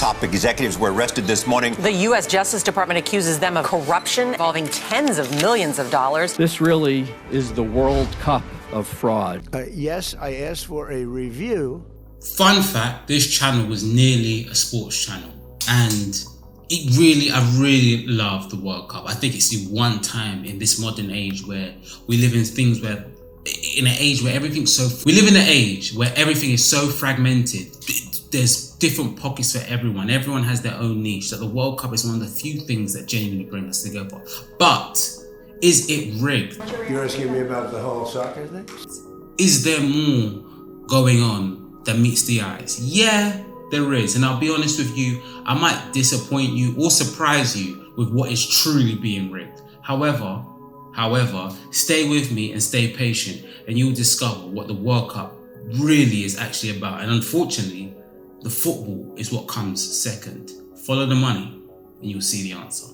Top executives were arrested this morning. The U.S. Justice Department accuses them of corruption involving tens of millions of dollars. This really is the World Cup of fraud. Yes, I asked for a review. Fun fact, this channel was nearly a sports channel. And I really love the World Cup. I think it's the one time in this modern age where we live in things where, in an age where we live in an age where everything is so fragmented. There's different pockets for everyone. Everyone has their own niche. So the World Cup is one of the few things that genuinely bring us together. But is it rigged? You're asking me about the whole soccer thing? Is there more going on than meets the eyes? Yeah, there is. And I'll be honest with you, I might disappoint you or surprise you with what is truly being rigged. However, stay with me and stay patient, and you'll discover what the World Cup really is actually about. And unfortunately, the football is what comes second. Follow the money and you'll see the answer.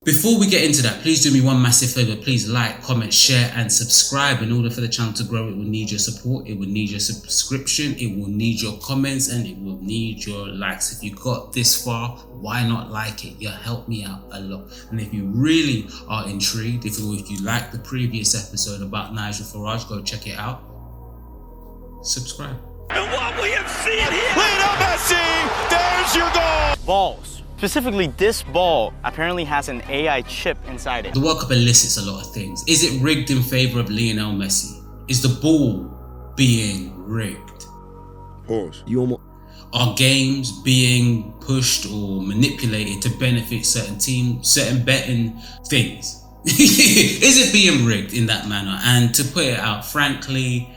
Before we get into that, please do me one massive favor. Please like, comment, share, and subscribe. In order for the channel to grow, it will need your support, it will need your subscription, it will need your comments, and it will need your likes. If you got this far, why not like it? You'll help me out a lot. And if you really are intrigued, if you like the previous episode about Nigel Farage, go check it out. Subscribe. And what we have seen here! Lionel Messi! There's your goal! Balls. Specifically, this ball apparently has an AI chip inside it. The World Cup elicits a lot of things. Is it rigged in favor of Lionel Messi? Is the ball being rigged? Pause. Are games being pushed or manipulated to benefit certain teams, certain betting things? Is it being rigged in that manner? And to put it out, frankly,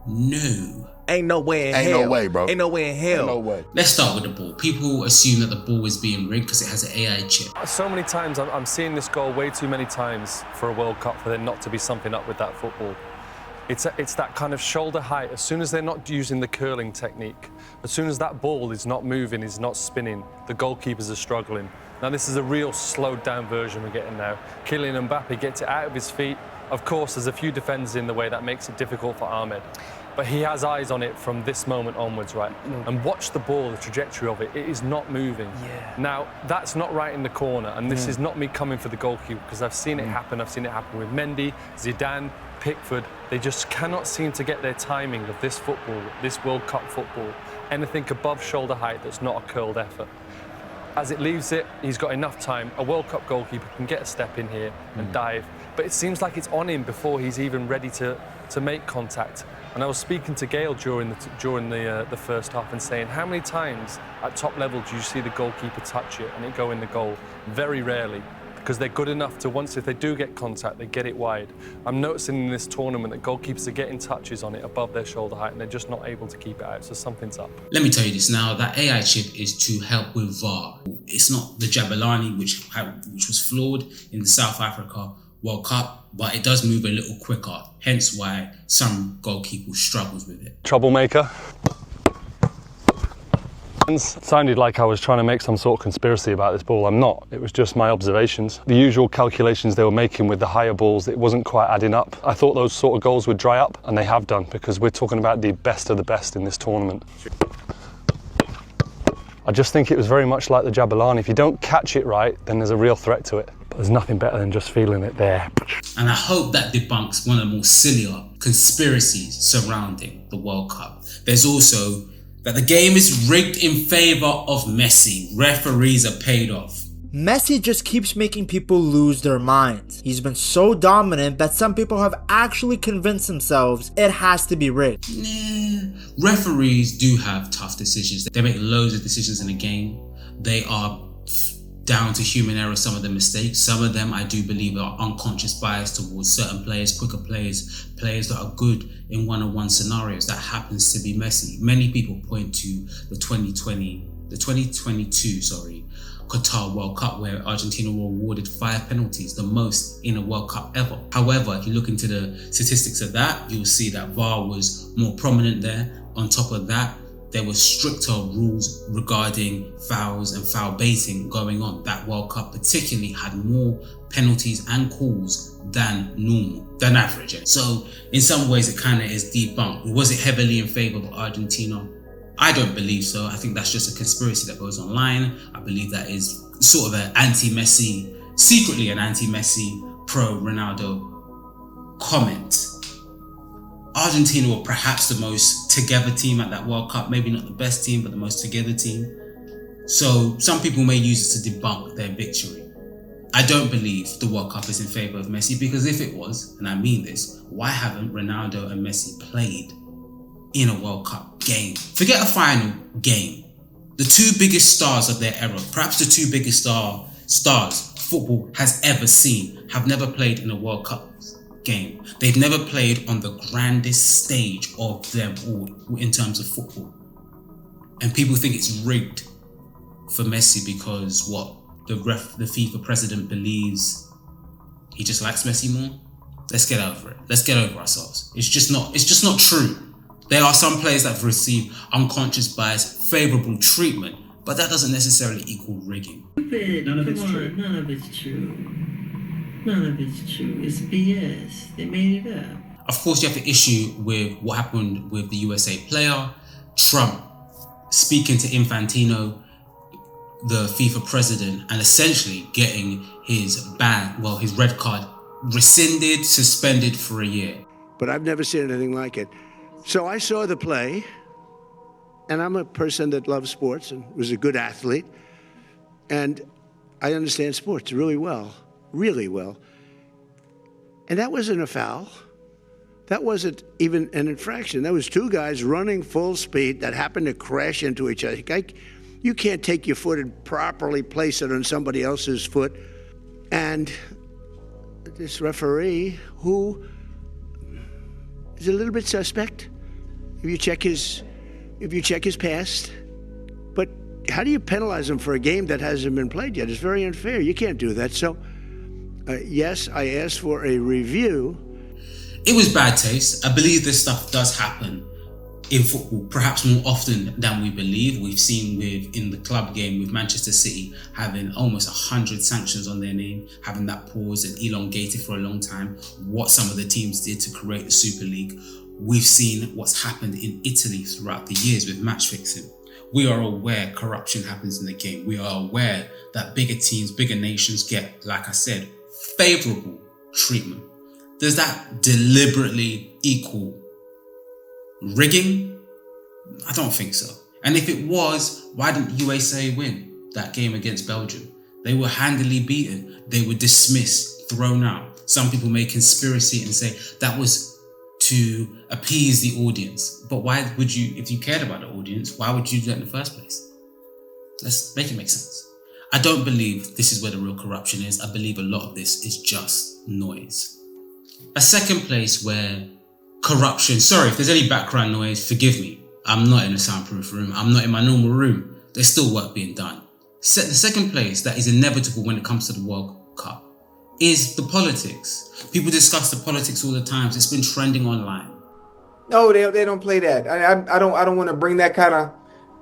no. Ain't no way in hell. Ain't no way, bro. Ain't no way in hell. Ain't no way. Let's start with the ball. People assume that the ball is being rigged because it has an AI chip. So many times, I'm seeing this goal way too many times for a World Cup for there not to be something up with that football. It's that kind of shoulder height. As soon as they're not using the curling technique, as soon as that ball is not moving, is not spinning, the goalkeepers are struggling. Now this is a real slowed down version we're getting now. Kylian Mbappe gets it out of his feet. Of course, there's a few defenders in the way that makes it difficult for Ahmed. But he has eyes on it from this moment onwards, right? And watch the ball, the trajectory of it. It is not moving. Yeah. Now, that's not right in the corner, and this is not me coming for the goalkeeper, because I've seen it happen. I've seen it happen with Mendy, Zidane, Pickford. They just cannot seem to get their timing of this football, this World Cup football, anything above shoulder height that's not a curled effort. As it leaves it, he's got enough time. A World Cup goalkeeper can get a step in here and dive, but it seems like it's on him before he's even ready to make contact. And I was speaking to Gail during the first half and saying, how many times at top level do you see the goalkeeper touch it and it go in the goal? Very rarely, because they're good enough to, once if they do get contact, they get it wide. I'm noticing in this tournament that goalkeepers are getting touches on it above their shoulder height and they're just not able to keep it out, so something's up. Let me tell you this now, that AI chip is to help with VAR. It's not the Jabulani, which was flawed in the South Africa World Cup, but it does move a little quicker, hence why some goalkeepers struggles with it. Troublemaker. It sounded like I was trying to make some sort of conspiracy about this ball. I'm not. It was just my observations. The usual calculations they were making with the higher balls, it wasn't quite adding up. I thought those sort of goals would dry up, and they have done, because we're talking about the best of the best in this tournament. I just think it was very much like the Jabulani. If you don't catch it right, then there's a real threat to it. But there's nothing better than just feeling it there. And I hope that debunks one of the more sillier conspiracies surrounding the World Cup. There's also that the game is rigged in favor of Messi. Referees are paid off. Messi just keeps making people lose their minds. He's been so dominant that some people have actually convinced themselves it has to be rigged. Referees do have tough decisions. They make loads of decisions in a game. They are down to human error, some of the mistakes. Some of them I do believe are unconscious bias towards certain players, quicker players, players that are good in one-on-one scenarios. That happens to be Messi. Many people point to the 2020 the 2022, Qatar World Cup, where Argentina were awarded 5 penalties, the most in a World Cup ever. However, if you look into the statistics of that, you'll see that VAR was more prominent there. On top of that, there were stricter rules regarding fouls and foul baiting going on. That World Cup particularly had more penalties and calls than average. So in some ways it kind of is debunked. Was it heavily in favor of Argentina? I don't believe so. I think that's just a conspiracy that goes online. I believe that is sort of an anti-Messi, secretly an anti-Messi, pro-Ronaldo comment. Argentina were perhaps the most together team at that World Cup. Maybe not the best team, but the most together team. So some people may use it to debunk their victory. I don't believe the World Cup is in favor of Messi, because if it was, and I mean this, why haven't Ronaldo and Messi played in a World Cup game? Forget a final game. The two biggest stars of their era, perhaps the two biggest stars football has ever seen, have never played in a World Cup game. They've never played on the grandest stage of them all in terms of football. And people think it's rigged for Messi because the FIFA president believes he just likes Messi more. Let's get over it. Let's get over ourselves. It's just not true. There are some players that have received unconscious bias, favorable treatment, but that doesn't necessarily equal rigging. None of it's true. None of it's true. None of it's true. It's BS. They made it up. Of course, you have the issue with what happened with the USA player, Trump speaking to Infantino, the FIFA president, and essentially getting his his red card rescinded, suspended for a year. But I've never seen anything like it. So I saw the play, and I'm a person that loves sports and was a good athlete, and I understand sports really well. And that wasn't a foul. That wasn't even an infraction. That was two guys running full speed that happened to crash into each other. You can't take your foot and properly place it on somebody else's foot. And this referee, who is a little bit suspect, if you check his past, but how do you penalize him for a game that hasn't been played yet? It's very unfair. You can't do that. So, yes, I asked for a review. It was bad taste. I believe this stuff does happen in football, perhaps more often than we believe. We've seen in the club game with Manchester City having almost 100 sanctions on their name, having that paused and elongated for a long time, what some of the teams did to create the Super League. We've seen what's happened in Italy throughout the years with match fixing. We are aware corruption happens in the game. We are aware that bigger teams, bigger nations get, like I said, favorable treatment. Does that deliberately equal rigging? I don't think so. And if it was, why didn't USA win that game against Belgium? They were handily beaten. They were dismissed, thrown out. Some people make conspiracy and say that was to appease the audience. But why would you, if you cared about the audience, why would you do that in the first place? Let's make it make sense. I don't believe this is where the real corruption is. I believe a lot of this is just noise. A second place where corruption, sorry, if there's any background noise, forgive me. I'm not in a soundproof room. I'm not in my normal room. There's still work being done. The second place that is inevitable when it comes to the World Cup is the politics. People discuss the politics all the time. It's been trending online. No, they don't play that. I don't want to bring that kind of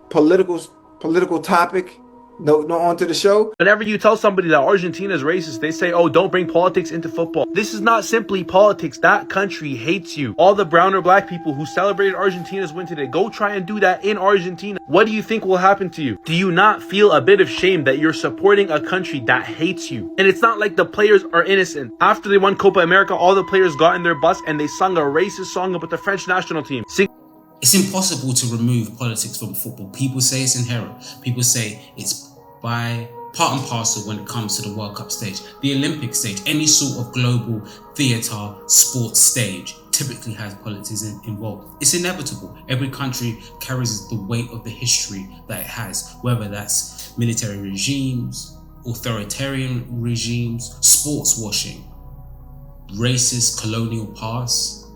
political topic onto the show. Whenever you tell somebody that Argentina is racist, they say, oh, don't bring politics into football. This is not simply politics. That country hates you. All the brown or black people who celebrated Argentina's win today, go try and do that in Argentina. What do you think will happen to you? Do you not feel a bit of shame that you're supporting a country that hates you? And it's not like the players are innocent. After they won Copa America, all the players got in their bus and they sung a racist song about the French national team. It's impossible to remove politics from football. People say it's inherent. People say it's by part and parcel when it comes to the World Cup stage, the Olympic stage, any sort of global theatre sports stage typically has politics involved. It's inevitable. Every country carries the weight of the history that it has, whether that's military regimes, authoritarian regimes, sports washing, racist colonial past,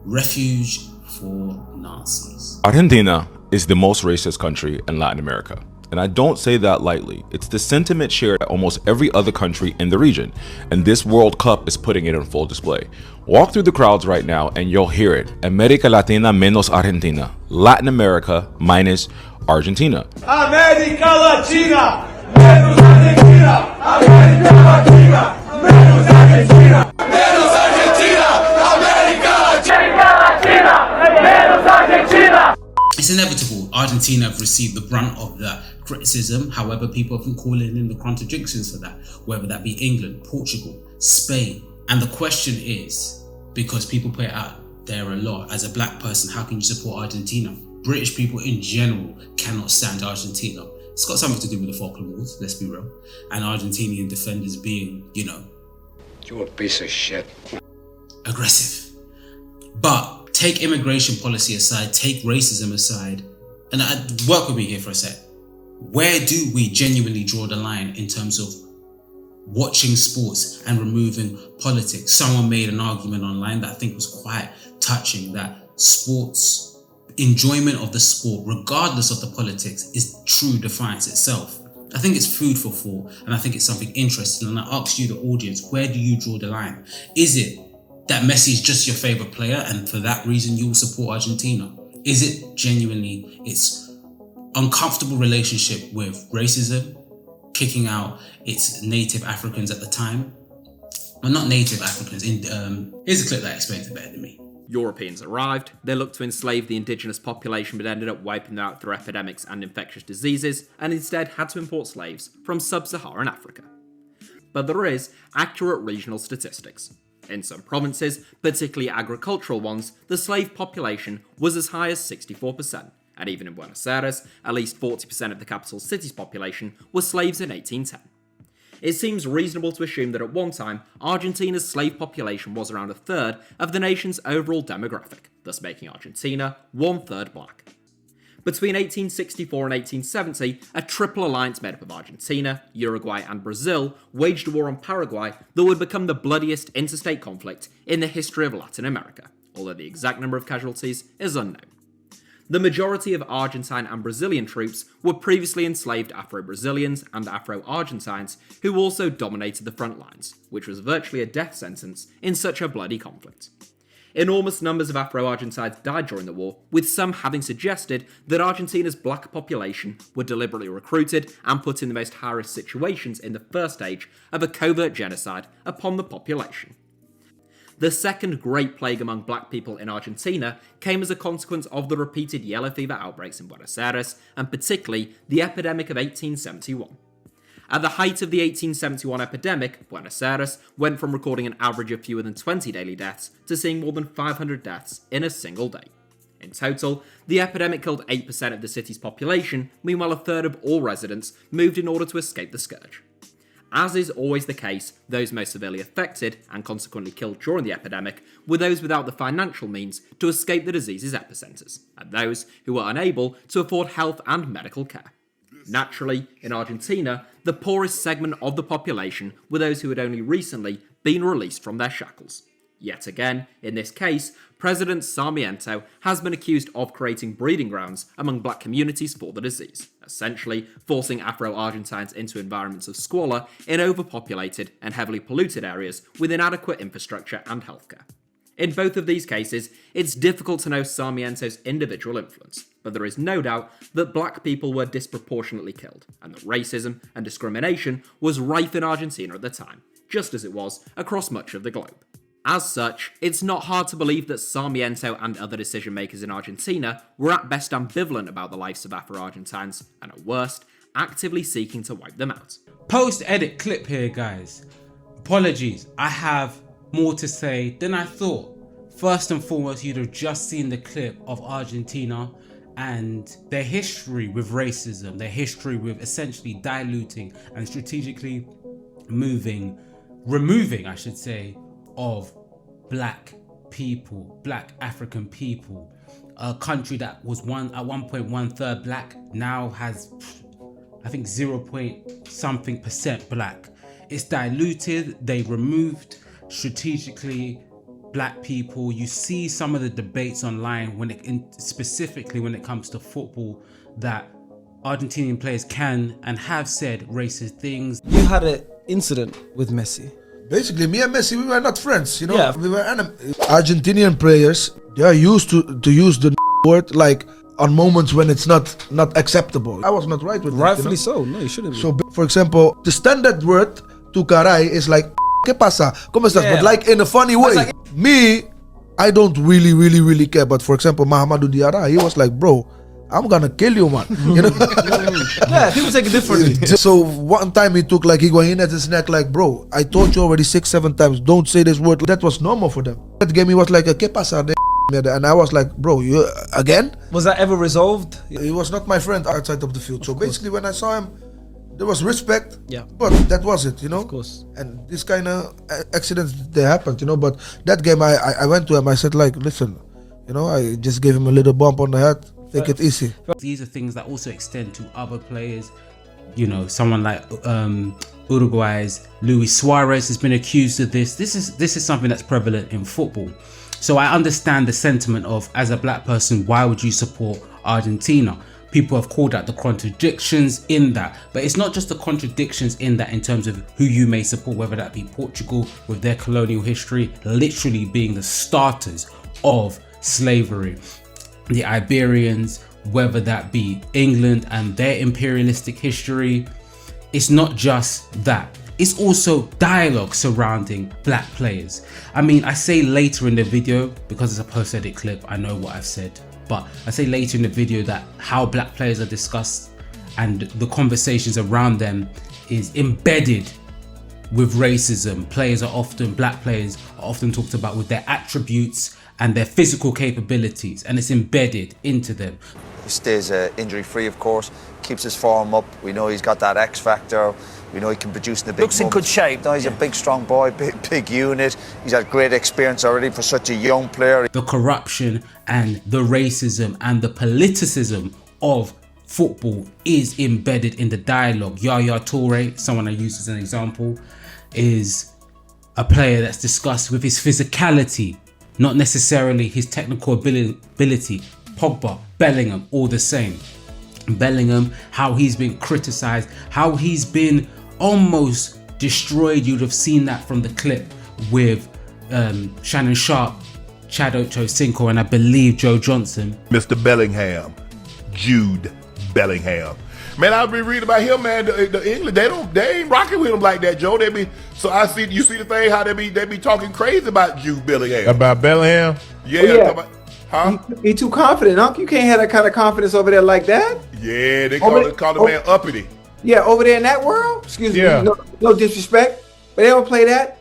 refuge for Nazis. Argentina is the most racist country in Latin America. And I don't say that lightly. It's the sentiment shared by almost every other country in the region, and this World Cup is putting it on full display. Walk through the crowds right now and you'll hear it. America Latina menos Argentina. Latin America minus Argentina. America Latina menos Argentina. America Latina menos Argentina. Menos Argentina. America Latina menos Argentina. It's inevitable. Argentina have received the brunt of that criticism. However, people have been calling in the contradictions for that, whether that be England, Portugal, Spain. And the question is, because people put it out there a lot, as a black person, how can you support Argentina? British people in general cannot stand Argentina. It's got something to do with the Falkland Wars, let's be real. And Argentinian defenders being, you're a piece of shit. Aggressive. But take immigration policy aside, take racism aside, and work with me here for a sec. Where do we genuinely draw the line in terms of watching sports and removing politics? Someone made an argument online that I think was quite touching, that sports, enjoyment of the sport, regardless of the politics, is true defiance itself. I think it's food for thought, and I think it's something interesting. And I ask you, the audience, where do you draw the line? Is it that Messi is just your favorite player, and for that reason you will support Argentina? Is it genuinely its uncomfortable relationship with racism, kicking out its native Africans at the time? Well, not native Africans. Here's a clip that explains it better than me. Europeans arrived, they looked to enslave the indigenous population but ended up wiping them out through epidemics and infectious diseases, and instead had to import slaves from sub-Saharan Africa. But there is accurate regional statistics. In some provinces, particularly agricultural ones, the slave population was as high as 64%, and even in Buenos Aires, at least 40% of the capital city's population were slaves in 1810. It seems reasonable to assume that at one time, Argentina's slave population was around a third of the nation's overall demographic, thus making Argentina 1/3 black. Between 1864 and 1870, a triple alliance made up of Argentina, Uruguay and Brazil waged a war on Paraguay that would become the bloodiest interstate conflict in the history of Latin America, although the exact number of casualties is unknown. The majority of Argentine and Brazilian troops were previously enslaved Afro-Brazilians and Afro-Argentines who also dominated the front lines, which was virtually a death sentence in such a bloody conflict. Enormous numbers of Afro-Argentines died during the war, with some having suggested that Argentina's black population were deliberately recruited and put in the most high-risk situations in the first stage of a covert genocide upon the population. The second Great Plague among black people in Argentina came as a consequence of the repeated yellow fever outbreaks in Buenos Aires, and particularly the epidemic of 1871. At the height of the 1871 epidemic, Buenos Aires went from recording an average of fewer than 20 daily deaths to seeing more than 500 deaths in a single day. In total, the epidemic killed 8% of the city's population, meanwhile a third of all residents moved in order to escape the scourge. As is always the case, those most severely affected, and consequently killed during the epidemic, were those without the financial means to escape the disease's epicenters, and those who were unable to afford health and medical care. Naturally, in Argentina, the poorest segment of the population were those who had only recently been released from their shackles. Yet again, in this case, President Sarmiento has been accused of creating breeding grounds among black communities for the disease, essentially forcing Afro-Argentines into environments of squalor in overpopulated and heavily polluted areas with inadequate infrastructure and healthcare. In both of these cases, it's difficult to know Sarmiento's individual influence, but there is no doubt that black people were disproportionately killed, and that racism and discrimination was rife in Argentina at the time, just as it was across much of the globe. As such, it's not hard to believe that Sarmiento and other decision-makers in Argentina were at best ambivalent about the lives of Afro-Argentines, and at worst, actively seeking to wipe them out. Post-edit clip here, guys. Apologies, I have more to say than I thought. First and foremost, you'd have just seen the clip of Argentina and their history with racism, their history with essentially diluting and strategically removing, I should say, of black people, black African people. A country that was at one point 1/3 black now has, I think, 0.something% black. It's diluted. They removed strategically black people. You see some of the debates online specifically when it comes to football, that Argentinian players can and have said racist things. You had an incident with Messi. Basically, me and Messi, we were not friends, you know? Yeah. We were enemies. Argentinian players, they are used to use the word like on moments when it's not acceptable. I was not right with that. Rightfully so. No, you shouldn't be. So, for example, the standard word to caray is like, ¿qué pasa? ¿Cómo estás? Yeah. But like in a funny way. Like, me, I don't really care. But for example, Mahamadou Diarra, he was like, bro, I'm gonna kill you, man. You know? yeah, people take it differently. So one time he took like Higuain at his neck, like, bro, I told you already 6-7 times, don't say this word. That was normal for them. That game, he was like, ¿qué pasa? And I was like, bro, you again? Was that ever resolved? He was not my friend outside of the field. So basically, when I saw him, there was respect. Yeah. But that was it, you know? Of course. And this kind of accidents, they happened, you know? But that game, I went to him, I said, like, listen, you know, I just gave him a little bump on the head. Take it easy. These are things that also extend to other players. You know, someone like Uruguay's Luis Suarez has been accused of this. This is something that's prevalent in football. So I understand the sentiment of, as a black person, why would you support Argentina? People have called out the contradictions in that, but it's not just the contradictions in that in terms of who you may support, whether that be Portugal with their colonial history, literally being the starters of slavery, the Iberians, whether that be England and their imperialistic history. It's not just that. It's also dialogue surrounding black players. I mean, I say later in the video, because it's a post-edit clip, I know what I've said, but I say later in the video that how black players are discussed and the conversations around them is embedded with racism. Black players are often talked about with their attributes and their physical capabilities, and it's embedded into them. He stays injury free, of course, keeps his form up. We know he's got that X factor. We know he can produce in the big Looks in good shape. No, he's a big, strong boy, big unit. He's had great experience already for such a young player. The corruption and the racism and the politicism of football is embedded in the dialogue. Yaya Toure, someone I use as an example, is a player that's discussed with his physicality, not necessarily his technical ability. Pogba, Bellingham, all the same. Bellingham, how he's been criticized, how he's been almost destroyed. You'd have seen that from the clip with Shannon Sharp, Chad Ochocinco, and I believe Joe Johnson. Mr. Bellingham, Jude Bellingham. Man, I've been reading about him, man. The England, they ain't rocking with him like that, Joe. You see the thing how they be talking crazy about Jude Bellingham. About Bellingham? Yeah. Oh, yeah. Huh? He too confident, Unc. You can't have that kind of confidence over there like that. Yeah, they call the man uppity. Yeah, over there in that world. Excuse Yeah. me. No disrespect, but they don't play that.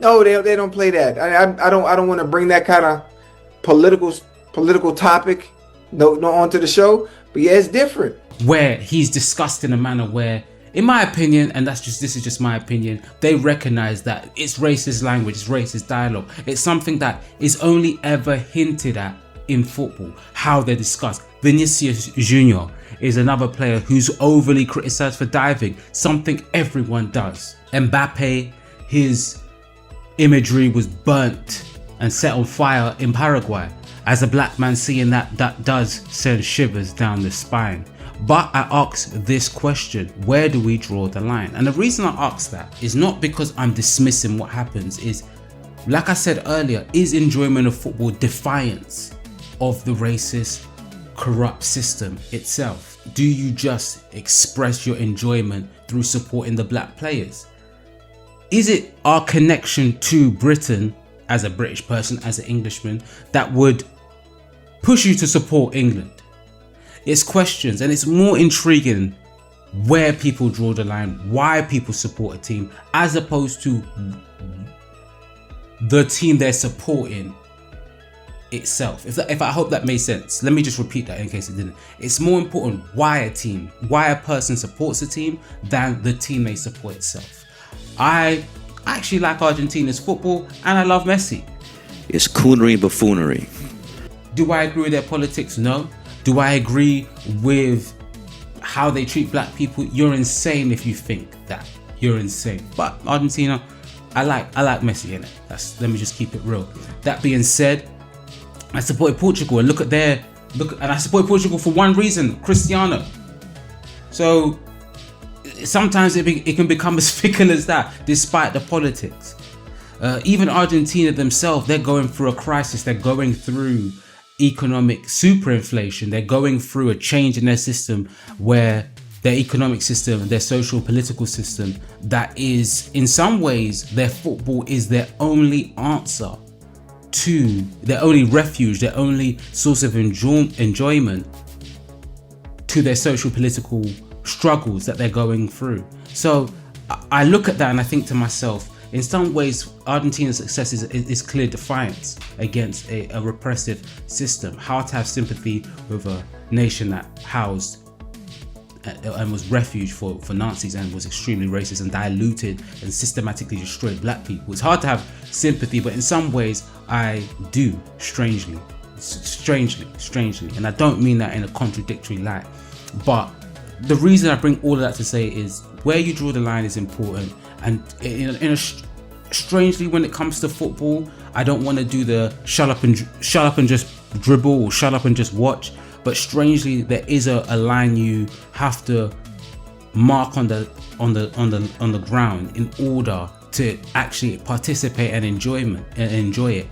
No, they don't play that. I don't want to bring that kind of political topic onto the show. But yeah, it's different. Where he's discussed in a manner where, in my opinion, and this is just my opinion, they recognize that it's racist language, it's racist dialogue. It's something that is only ever hinted at in football, how they're discussed. Vinicius Junior is another player who's overly criticized for diving, something everyone does. Mbappe, his imagery was burnt and set on fire in Paraguay. As a black man seeing that does send shivers down the spine. But I ask this question, where do we draw the line? And the reason I ask that is not because I'm dismissing what happens, is, like I said earlier, is enjoyment of football defiance of the racist, corrupt system itself? Do you just express your enjoyment through supporting the black players? Is it our connection to Britain as a British person, as an Englishman, that would push you to support England? It's questions, and it's more intriguing where people draw the line, why people support a team, as opposed to the team they're supporting itself. If I hope that made sense. Let me just repeat that in case it didn't. It's more important why a person supports a team than the team they support itself. I actually like Argentina's football, and I love Messi. It's coonery and buffoonery. Do I agree with their politics? No. Do I agree with how they treat black people? You're insane if you think that. You're insane. But Argentina, I like Messi in it. Let me just keep it real. That being said, I supported Portugal, and and I supported Portugal for one reason: Cristiano. So sometimes it can become as fickle as that, despite the politics. Even Argentina themselves, they're going through a crisis. They're going through economic superinflation. They're going through a change in their system where their economic system, their social political system, that is, in some ways, their football is their only answer to, their only refuge, their only source of enjoyment to their social political struggles that they're going through. So I look at that and I think to myself, in some ways, Argentina's success is clear defiance against a repressive system. Hard to have sympathy with a nation that housed and was refuge for Nazis and was extremely racist and diluted and systematically destroyed black people. It's hard to have sympathy, but in some ways I do, strangely. And I don't mean that in a contradictory light. But the reason I bring all of that to say is where you draw the line is important. And strangely, when it comes to football, I don't want to do the shut up and just dribble or shut up and just watch. But strangely, there is a line you have to mark on the ground in order to actually participate and enjoy it.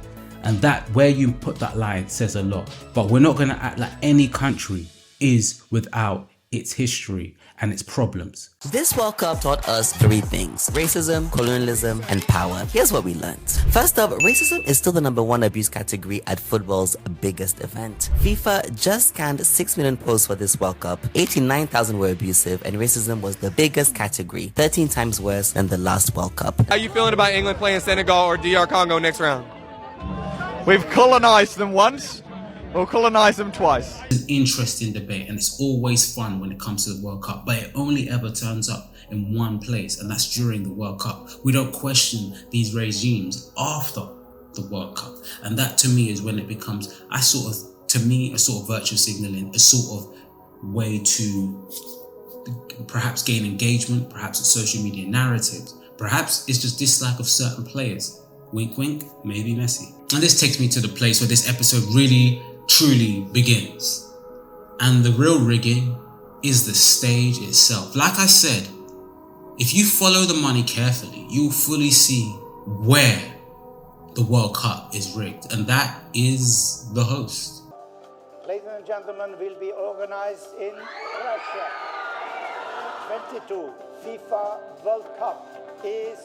And that, where you put that line, says a lot. But we're not going to act like any country is without its history and its problems. This World Cup taught us 3 things: racism, colonialism, and power. Here's what we learned. First up, racism is still the #1 abuse category at football's biggest event. FIFA just scanned 6 million posts for this World Cup. 89,000 were abusive, and racism was the biggest category, 13 times worse than the last World Cup. How are you feeling about England playing Senegal or DR Congo next round? We've colonized them once. We'll colonize them twice. It's an interesting debate, and it's always fun when it comes to the World Cup, but it only ever turns up in one place, and that's during the World Cup. We don't question these regimes after the World Cup, and that to me is when it becomes a sort of virtue signaling, a sort of way to perhaps gain engagement, perhaps it's social media narratives, perhaps it's just dislike of certain players. Wink, wink, maybe Messi. And this takes me to the place where this episode really truly begins. And the real rigging is the stage itself. Like I said, if you follow the money carefully, you'll fully see where the World Cup is rigged. And that is the host. Ladies and gentlemen, will be organized in Russia. 22 FIFA World Cup is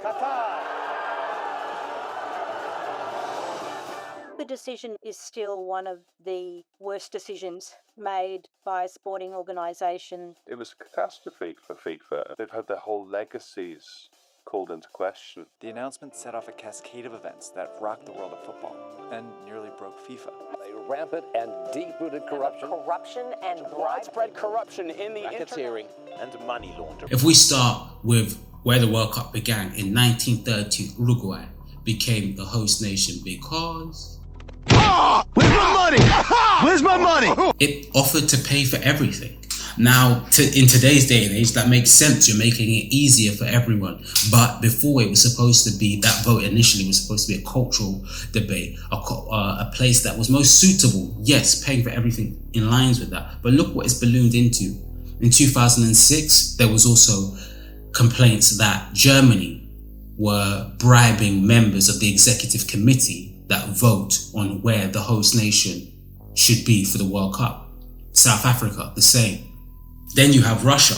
Qatar. The decision is still one of the worst decisions made by a sporting organisation. It was a catastrophe for FIFA. They've had their whole legacies called into question. The announcement set off a cascade of events that rocked the world of football and nearly broke FIFA. A rampant and deep-rooted corruption. Widespread corruption in the racketeering and money laundering. If we start with where the World Cup began, in 1930, Uruguay became the host nation because... Where's my money? Where's my money? It offered to pay for everything. Now, in today's day and age, that makes sense. You're making it easier for everyone. But before, it was supposed to be, that vote initially was supposed to be a cultural debate, a place that was most suitable. Yes, paying for everything in lines with that. But look what it's ballooned into. In 2006, there was also complaints that Germany were bribing members of the executive committee that vote on where the host nation should be for the World Cup. South Africa, the same. Then you have Russia.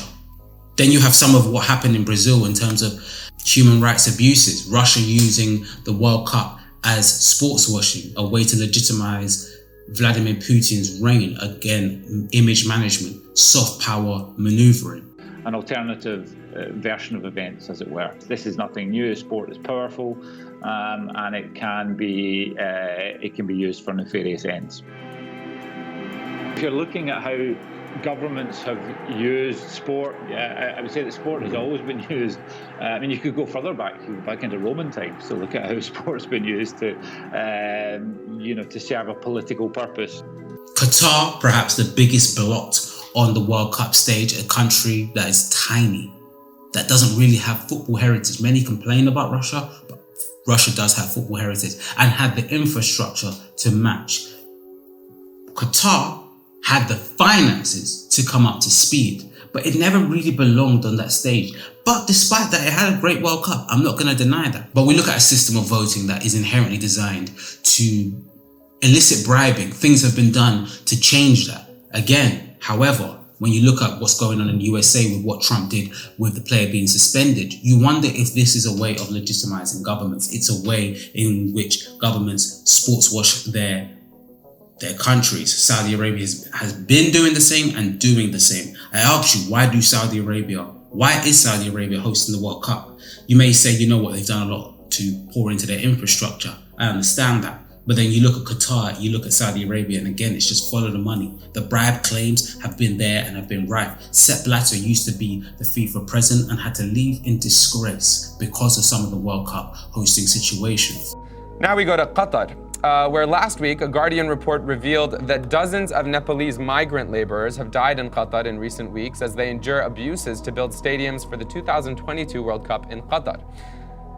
Then you have some of what happened in Brazil in terms of human rights abuses. Russia using the World Cup as sportswashing, a way to legitimize Vladimir Putin's reign. Again, image management, soft power maneuvering. An alternative version of events, as it were. This is nothing new. Sport is powerful, and it can be used for nefarious ends. If you're looking at how governments have used sport, I would say that sport has always been used. I mean, you could go further back, you go back into Roman times to look at how sport's been used to, to serve a political purpose. Qatar, perhaps the biggest blot on the World Cup stage, a country that is tiny, that doesn't really have football heritage. Many complain about Russia, but Russia does have football heritage and had the infrastructure to match. Qatar had the finances to come up to speed, but it never really belonged on that stage. But despite that, it had a great World Cup. I'm not going to deny that. But we look at a system of voting that is inherently designed to elicit bribing. Things have been done to change that. Again, however, when you look at what's going on in the USA with what Trump did with the player being suspended, you wonder if this is a way of legitimizing governments. It's a way in which governments sportswash their countries. Saudi Arabia has been doing the same and doing the same. I ask you, why is Saudi Arabia hosting the World Cup? You may say, you know what, they've done a lot to pour into their infrastructure. I understand that. But then you look at Qatar, you look at Saudi Arabia, and again, it's just follow the money. The bribe claims have been there and have been rife. Sepp Blatter used to be the FIFA president and had to leave in disgrace because of some of the World Cup hosting situations. Now we go to Qatar, where last week a Guardian report revealed that dozens of Nepalese migrant laborers have died in Qatar in recent weeks as they endure abuses to build stadiums for the 2022 World Cup in Qatar.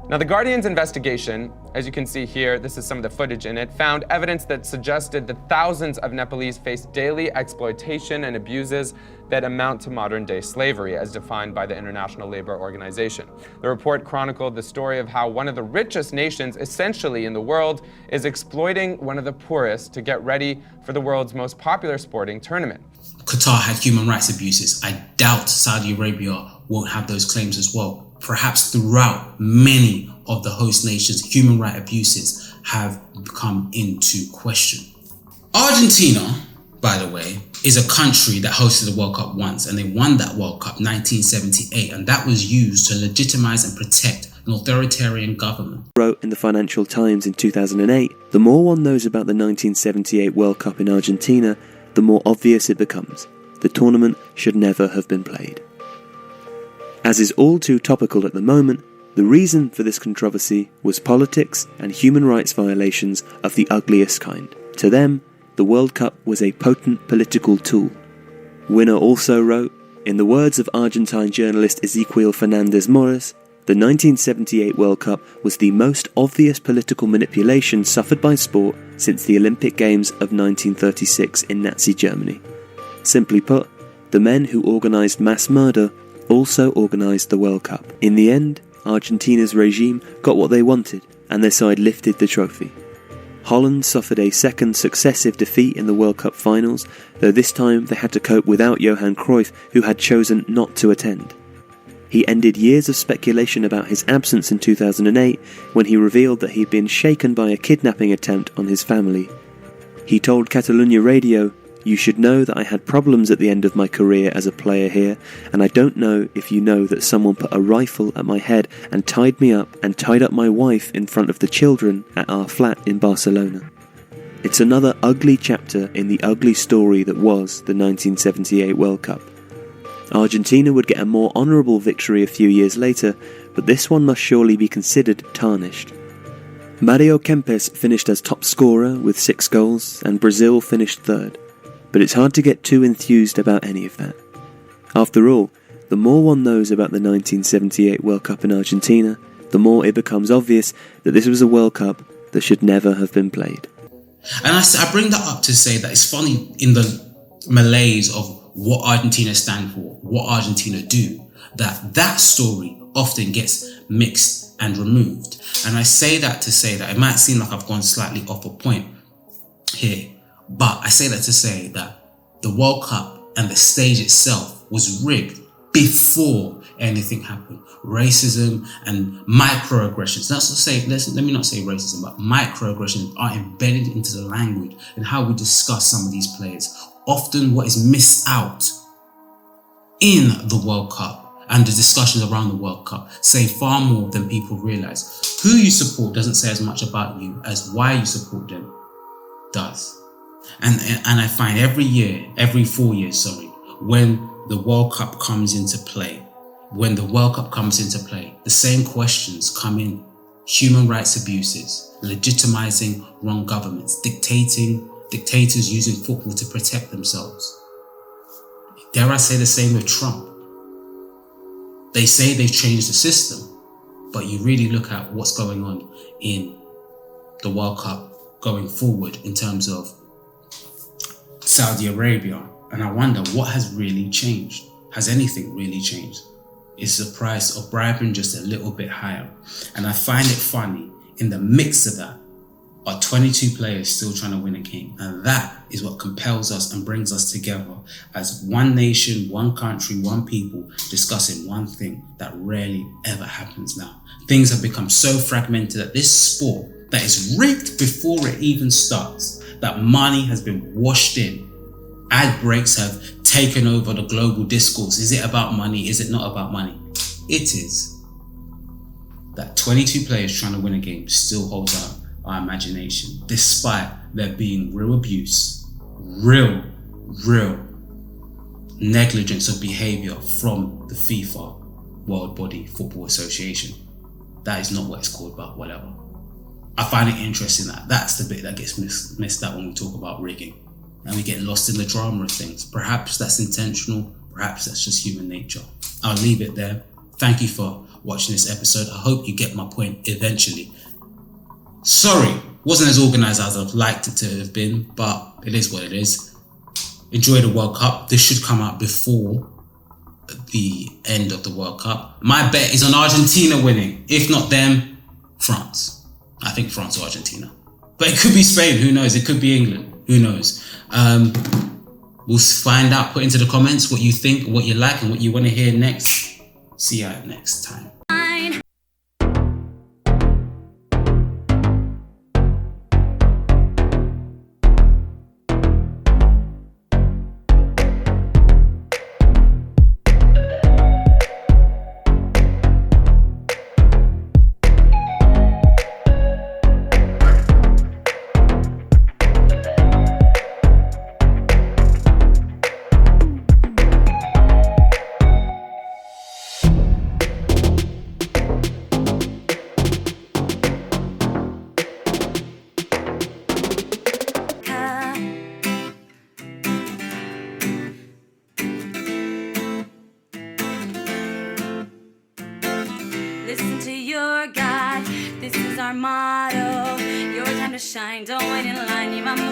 Now, the Guardian's investigation, as you can see here, this is some of the footage in it, found evidence that suggested that thousands of Nepalese face daily exploitation and abuses that amount to modern-day slavery, as defined by the International Labour Organization. The report chronicled the story of how one of the richest nations, essentially in the world, is exploiting one of the poorest to get ready for the world's most popular sporting tournament. Qatar had human rights abuses. I doubt Saudi Arabia won't have those claims as well. Perhaps throughout many of the host nations, human rights abuses have come into question. Argentina, by the way, is a country that hosted the World Cup once, and they won that World Cup 1978, and that was used to legitimize and protect an authoritarian government. Wrote in the Financial Times in 2008, the more one knows about the 1978 World Cup in Argentina, the more obvious it becomes. The tournament should never have been played. As is all too topical at the moment, the reason for this controversy was politics and human rights violations of the ugliest kind. To them, the World Cup was a potent political tool. Winner also wrote, in the words of Argentine journalist Ezequiel Fernandez Morris, the 1978 World Cup was the most obvious political manipulation suffered by sport since the Olympic Games of 1936 in Nazi Germany. Simply put, the men who organised mass murder also organised the World Cup. In the end, Argentina's regime got what they wanted, and their side lifted the trophy. Holland suffered a second successive defeat in the World Cup finals, though this time they had to cope without Johan Cruyff, who had chosen not to attend. He ended years of speculation about his absence in 2008 when he revealed that he'd been shaken by a kidnapping attempt on his family. He told Catalunya Radio, "You should know that I had problems at the end of my career as a player here, and I don't know if you know that someone put a rifle at my head and tied me up and tied up my wife in front of the children at our flat in Barcelona." It's another ugly chapter in the ugly story that was the 1978 World Cup. Argentina would get a more honourable victory a few years later, but this one must surely be considered tarnished. Mario Kempes finished as top scorer with 6 goals, and Brazil finished third. But it's hard to get too enthused about any of that. After all, the more one knows about the 1978 World Cup in Argentina, the more it becomes obvious that this was a World Cup that should never have been played. And I bring that up to say that it's funny in the malaise of what Argentina stand for, what Argentina do, that story often gets mixed and removed. And I say that to say that it might seem like I've gone slightly off a point here, but I say that to say that the World Cup and the stage itself was rigged before anything happened. Racism and microaggressions. Let me not say racism, but microaggressions are embedded into the language and how we discuss some of these players. Often what is missed out in the World Cup and the discussions around the World Cup say far more than people realize. Who you support doesn't say as much about you as why you support them does. And I find every 4 years, when the World Cup comes into play, the same questions come in. Human rights abuses, legitimizing wrong governments, dictators using football to protect themselves. Dare I say the same with Trump? They say they've changed the system, but you really look at what's going on in the World Cup going forward in terms of Saudi Arabia. And I wonder what has really changed. Has anything really changed? Is the price of bribing just a little bit higher? And I find it funny, in the mix of that, are 22 players still trying to win a game. And that is what compels us and brings us together as one nation, one country, one people, discussing one thing that rarely ever happens now. Things have become so fragmented that this sport that is rigged before it even starts, that money has been washed in. Ad breaks have taken over the global discourse. Is it about money? Is it not about money? It is. That 22 players trying to win a game still holds out our imagination, despite there being real abuse, real negligence of behavior from the FIFA World Body Football Association. That is not what it's called, but whatever. I find it interesting that that's the bit that gets missed out when we talk about rigging, and we get lost in the drama of things. Perhaps that's intentional, perhaps that's just human nature. I'll leave it there. Thank you for watching this episode. I hope you get my point eventually. Sorry, wasn't as organised as I'd liked it to have been, but it is what it is. Enjoy the World Cup. This should come out before the end of the World Cup. My bet is on Argentina winning. If not them, France. I think France or Argentina. But it could be Spain, who knows? It could be England, who knows? We'll find out. Put into the comments what you think, what you like, and what you want to hear next. See you next time. Listen to your God, this is our motto. Your time to shine, don't wait in line.